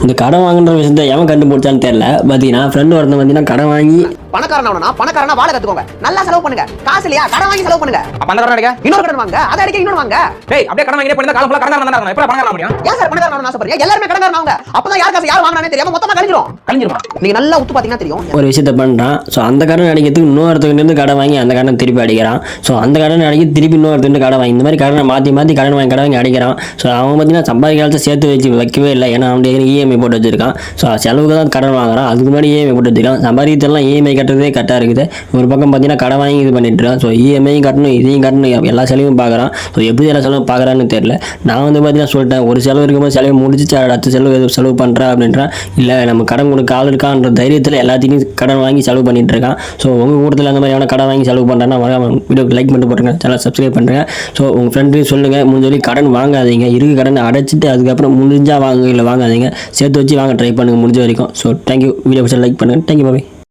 இந்த கடன் வாங்குற விஷயத்த எவன் கண்டுபிடிச்சான்னு தெரியல. பார்த்தீங்கன்னா ஃப்ரெண்டு ஒருத்தன் பார்த்தீங்கன்னா கடன் வாங்கி பணக்காரனா வாழ கத்துக்கோங்க. நல்லா செலவு பண்ணுங்க. காசு இல்லையா கடன் வாங்கி செலவு பண்ணுங்க. அப்ப அந்த கடன் அடிக்க இன்னொரு கடன் வாங்க. அதை அடிக்க இன்னொரு வாங்க. டேய் அப்படியே கடன் வாங்கினே போய் காலம் ஃபுல்லா கடன் தான எப்ப பணக்காரனா முடியும்? ஏன் சார் பணக்காரனா ஆசைப்படுறீங்க? எல்லாரும் கடன் வாங்க. அப்பதான் யார் காசு யார் வாங்குறானே தெரியாம மொத்தமா கழிஞ்சிரும். நீங்க நல்லா உத்து பாத்தீங்கன்னா தெரியும். ஒரு விஷயத்த பண்றான். ஸோ அந்த கடன் அடிக்கிறதுக்கு இன்னொருத்தவங்க இருந்து கடன் வாங்கி அந்த கடன் திருப்பி அடிக்கிறான். ஸோ அந்த கடன் அடிக்க திருப்பி இன்னொருத்தர் கடன் வாங்கி இந்த மாதிரி கடனை மாற்றி கடன் வாங்கி அடிக்கிறான். ஸோ அவன் பார்த்தீங்கன்னா சம்பாதிக்காலத்தை சேர்த்து வச்சு வைக்கவே இல்லை. ஏன்னா அவன் இஎம்ஐ போட்டு வச்சிருக்கான். ஸோ செலவுக்கு தான் கடன் வாங்குறான். அதுக்கு முன்னாடி இஎம்ஐ போட்டு வச்சிருக்கான். சம்பாதித்தெல்லாம் இஎம்ஐ கட்டுறதே கரெக்டாக இருக்குது. ஒரு பக்கம் பார்த்தீங்கன்னா கடன் வாங்கி இது பண்ணிட்டு இருக்கான். ஸோ இஎம்ஐயும் கட்டணும் இதையும் கட்டணும் எல்லா செலவும் பார்க்குறான். ஸோ எப்படி எல்லா செலவும் பார்க்குறான்னு தெரியல. நான் வந்து பார்த்தீங்கன்னா சொல்லிட்டேன் ஒரு செலவு இருக்கும்போது செலவு முடிச்சு அடுத்த செலவு பண்ணுறேன் அப்படின்றான். இல்லை நம்ம கடன் கொடுக்க ஆள் இருக்கான்ற தைரியத்தில் எல்லாத்தையும் கடன் வாங்கி செலவு பண்ணிட்டு இருக்கான். ஸோ உங்கள் கூட்டத்தில் அந்த மாதிரியான கடன் வாங்கி செலவு பண்ணுறான்னா வீடியோக்கு லைக் பண்ணிட்டு போட்டுருங்க. சேனல் சப்ஸ்கிரைப் பண்ணுறேன். ஸோ உங்கள் ஃப்ரெண்ட்ஸையும் சொல்லுங்கள் முடிஞ்ச கடன் வாங்காதீங்க. இருக்கு கடன் அடைச்சிட்டு அதுக்கப்புறம் முடிஞ்சால் வாங்க இல்லை வாங்காதீங்க. சேர்த்து வச்சு வாங்க ட்ரை பண்ணுங்கள் முடிஞ்ச வரைக்கும். So thank you. வீடியோ பிடிச்சா லைக் பண்ணுங்கள். Thank you bye.